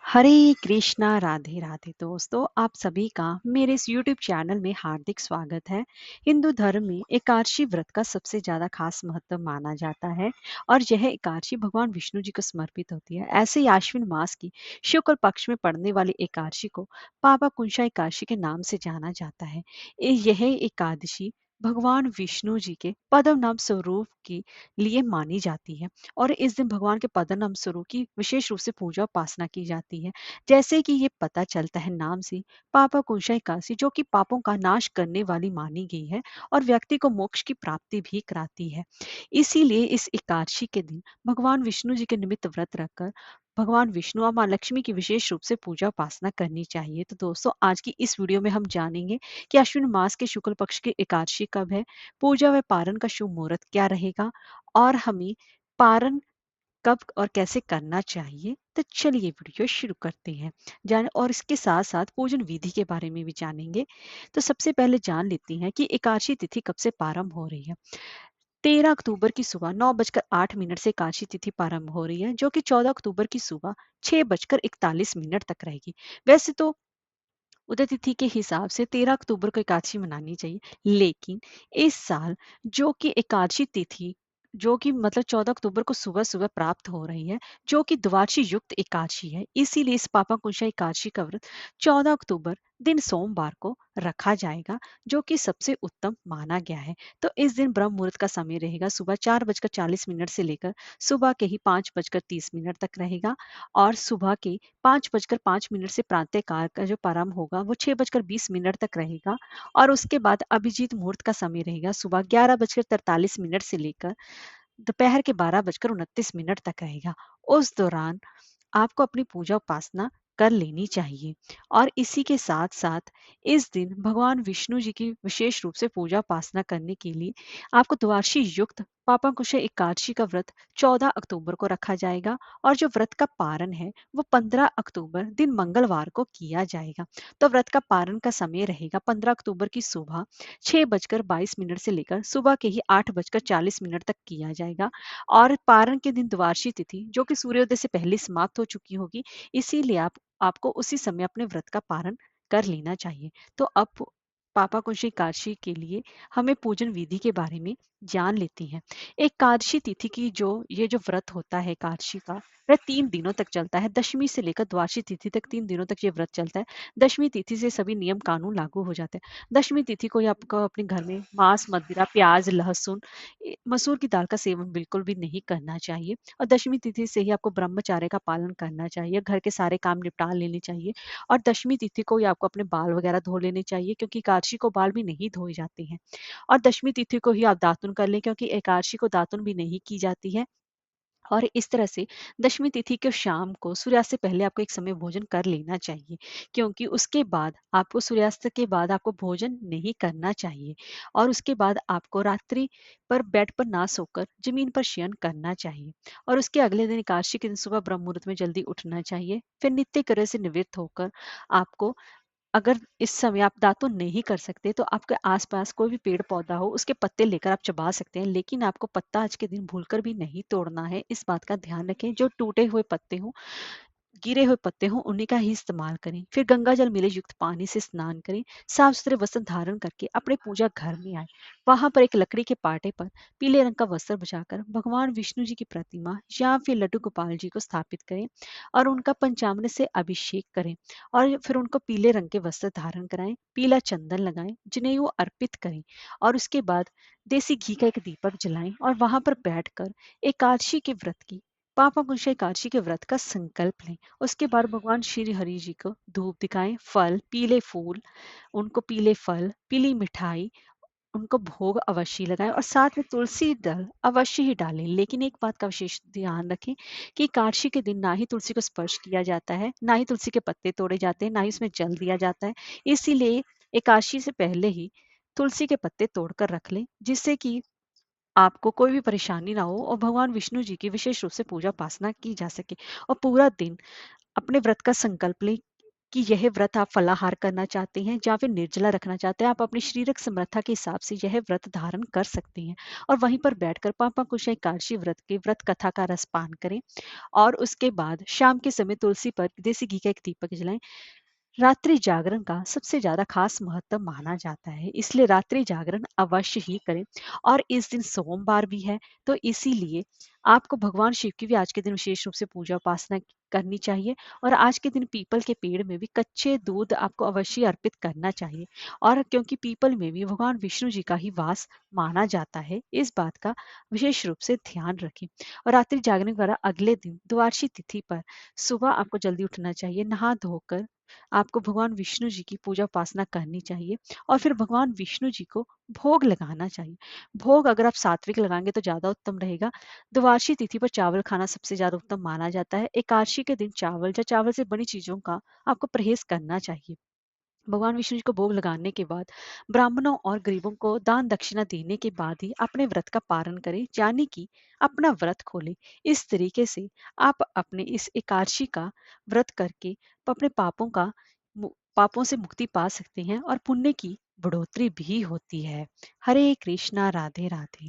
हरे कृष्णा राधे राधे दोस्तों, आप सभी का मेरे इस यूट्यूब चैनल में हार्दिक स्वागत है। हिंदू धर्म में एकादशी व्रत का सबसे ज्यादा खास महत्व माना जाता है और यह एकादशी भगवान विष्णु जी को समर्पित होती है। ऐसे ही आश्विन मास की शुक्ल पक्ष में पड़ने वाली एकादशी को पापा कुंशा एकादशी के नाम से जाना जाता है। यह एकादशी भगवान विष्णु जी के पदम नाम स्वरूप के लिए मानी जाती है और इस दिन भगवान के पदनाम स्वरूप की विशेष रूप से पूजा उपासना की जाती है। जैसे कि ये पता चलता है नाम से, पापा कुंशा एकादशी जो कि पापों का नाश करने वाली मानी गई है और व्यक्ति को मोक्ष की प्राप्ति भी कराती है। इसीलिए इस एकादशी के दिन भगवान विष्णु जी के निमित्त व्रत रखकर भगवान विष्णु और माँ लक्ष्मी की विशेष रूप से पूजा उपासना करनी चाहिए। तो दोस्तों, आज की इस वीडियो में हम जानेंगे कि अश्विन मास के शुक्ल पक्ष की एकादशी कब है, पूजा व पारण का शुभ मुहूर्त क्या रहेगा और हमें पारण कब और कैसे करना चाहिए। तो चलिए वीडियो शुरू करते हैं जान और इसके साथ साथ पूजन विधि के बारे में भी जानेंगे। तो सबसे पहले जान लेते हैं कि एकादशी तिथि कब से प्रारंभ हो रही है। 13 अक्टूबर की सुबह 9:08 से एकादशी तिथि प्रारंभ हो रही है, जो कि 14 अक्टूबर की सुबह 6:41 तक रहेगी। वैसे तो उदय तिथि के हिसाब से 13 अक्टूबर को एकादशी मनानी चाहिए, लेकिन इस साल जो कि एकादशी तिथि जो कि मतलब 14 अक्टूबर को सुबह सुबह प्राप्त हो रही है, जो कि द्वादशी युक्त एकादशी है, इसीलिए इस पापा कुंशा एकादशी का व्रत 14 अक्टूबर दिन सोमवार को रखा जाएगा, जो कि सबसे उत्तम माना गया है। तो इस दिन ब्रह्म मुहूर्त का समय रहेगा सुबह 4:40 से लेकर सुबह के ही 5:30 तक रहेगा और सुबह के 5:05 से प्रातः काल का जो प्रारंभ होगा वो 6:20 तक रहेगा और उसके बाद अभिजीत मुहूर्त का समय रहेगा सुबह 11:43 से लेकर दोपहर के 12:29 तक रहेगा। उस दौरान आपको अपनी पूजा उपासना कर लेनी चाहिए और इसी के साथ साथ इस दिन भगवान विष्णु जी की विशेष रूप से पूजा उपासना करने के लिए आपको द्वादशी युक्त पापा कुशा एकादशी का व्रत 14 अक्टूबर को रखा जाएगा और जो व्रत का पारण है वो 15 अक्टूबर दिन मंगलवार को किया जाएगा। तो व्रत का पारण का समय रहेगा 15 अक्टूबर की सुबह 6:22 से लेकर सुबह के ही 8:40 तक किया जाएगा और पारण के दिन द्वादशी तिथि जो कि सूर्योदय से पहले समाप्त हो चुकी होगी, इसीलिए आपको उसी समय अपने व्रत का पारण कर लेना चाहिए। तो अब पापा कुंशी एकादशी के लिए हमें पूजन विधि के बारे में जान लेते हैं। एकादशी तिथि की ये जो व्रत होता है एकादशी का, वह 3 दिनों तक चलता है। दशमी से लेकर द्वादशी तिथि तक 3 दिनों तक ये व्रत चलता है। दशमी तिथि से सभी नियम कानून लागू हो जाते हैं। दशमी तिथि को ही आपको अपने घर में मांस, मदिरा, प्याज, लहसुन, मसूर की दाल का सेवन बिल्कुल भी नहीं करना चाहिए और दशमी तिथि से ही आपको ब्रह्मचार्य का पालन करना चाहिए, घर के सारे काम निपटा लेने चाहिए और दशमी तिथि को ही आपको अपने बाल वगैरह धो लेने चाहिए, क्योंकि एकादशी को बाल भी नहीं धोए जाते हैं। और दशमी तिथि को ही आप दातुन कर लें, क्योंकि एकादशी को दातुन भी नहीं की जाती है। और इस तरह से दशमी तिथि के शाम को सूर्यास्त से पहले आपको एक समय भोजन कर लेना चाहिए, क्योंकि उसके बाद आपको सूर्यास्त के बाद आपको भोजन नहीं करना चाहिए और उसके बाद आपको रात्रि पर बेड पर ना सोकर जमीन पर शयन करना चाहिए और उसके अगले दिन एकादशी के दिन सुबह ब्रह्म मुहूर्त में जल्दी उठना चाहिए। फिर नित्य कर्म से निवृत्त होकर आपको, अगर इस समय आप दातुन नहीं कर सकते तो आपके आसपास कोई भी पेड़ पौधा हो उसके पत्ते लेकर आप चबा सकते हैं, लेकिन आपको पत्ता आज के दिन भूलकर भी नहीं तोड़ना है। इस बात का ध्यान रखें, जो टूटे हुए पत्ते हों, गिरे हुए पत्ते हों, उन्हीं का ही इस्तेमाल करें। फिर गंगा जल मिले युक्त पानी से स्नान करें, साफ सुथरे वस्त्र धारण करके अपने पूजा घर में आए। वहां पर एक लकड़ी के पाटे पर पीले रंग का वस्त्र बिछाकर भगवान विष्णु जी की प्रतिमा या फिर लड्डू गोपाल जी को स्थापित करें और उनका पंचामृत से अभिषेक करें और फिर उनको पीले रंग के वस्त्र धारण कराएं, पीला चंदन लगाएं, जिन्हें वो अर्पित करें और उसके बाद देसी घी का एक दीपक जलाएं और वहां पर बैठकर एकादशी के व्रत की, पापा कुंशा एकादशी के व्रत का संकल्प लें। उसके बाद भगवान श्री हरि जी को धूप दिखाएं, फल, पीले फूल, उनको पीले फल, पीली मिठाई, उनको भोग अवश्य लगाएं और साथ में तुलसी दल अवश्य ही डालें। लेकिन एक बात का विशेष ध्यान रखें कि एकादशी के दिन ना ही तुलसी को स्पर्श किया जाता है, ना ही तुलसी के पत्ते तोड़े जाते हैं, ना ही उसमें जल दिया जाता है। इसीलिए एकादशी से पहले ही तुलसी के पत्ते तोड़कर रख लें, जिससे कि आपको कोई भी परेशानी ना हो और भगवान विष्णु जी की विशेष रूप से पूजा उपासना की जा सके और पूरा दिन अपने व्रत का संकल्प लें कि यह व्रत आप फलाहार करना चाहते हैं या फिर निर्जला रखना चाहते हैं, आप अपनी शारीरिक समर्था के हिसाब से यह व्रत धारण कर सकते हैं। और वहीं पर बैठकर पापा कुशल एकादशी व्रत के व्रत कथा का रसपान करें और उसके बाद शाम के समय तुलसी पर देसी घी का एक दीपक जलाएं। रात्रि जागरण का सबसे ज़्यादा खास महत्व माना जाता है, इसलिए रात्रि जागरण अवश्य ही करें। और इस दिन सोमवार भी है, तो इसीलिए आपको भगवान शिव की भी आज के दिन विशेष रूप से पूजा उपासना करनी चाहिए। और आज के दिन पीपल के पेड़ में भी कच्चे दूध आपको अवश्य अर्पित करना चाहिए। और क्योंकि पीपल में भी भगवान विष्णु जी का ही वास माना जाता है, इस बात का विशेष रूप से ध्यान रखें। और रात्रि जागरण द्वारा अगले दिन द्वादशी तिथि पर सुबह आपको जल्दी उठना चाहिए, नहा धोकर आपको भगवान विष्णु जी की पूजा उपासना करनी चाहिए और फिर भगवान विष्णु जी को भोग लगाना चाहिए। भोग अगर आप सात्विक लगाएंगे तो ज़्यादा उत्तम रहेगा। द्वादशी तिथि पर चावल खाना सबसे ज़्यादा उत्तम माना जाता है। एकादशी के दिन चावल या चावल से बनी चीज़ों का आपको परहेज करना चाहिए। भगवान विष्णु जी को भोग लगाने के बाद ब्राह्मणों और गरीबों को दान दक्षिणा देने के बाद ही अपने व्रत का पारण करें, यानी कि अपना व्रत खोलें। इस तरीके से आप अपने इस एकादशी का व्रत करके अपने पापों से मुक्ति पा सकते हैं और पुण्य की बढ़ोतरी भी होती है। हरे कृष्णा, राधे राधे।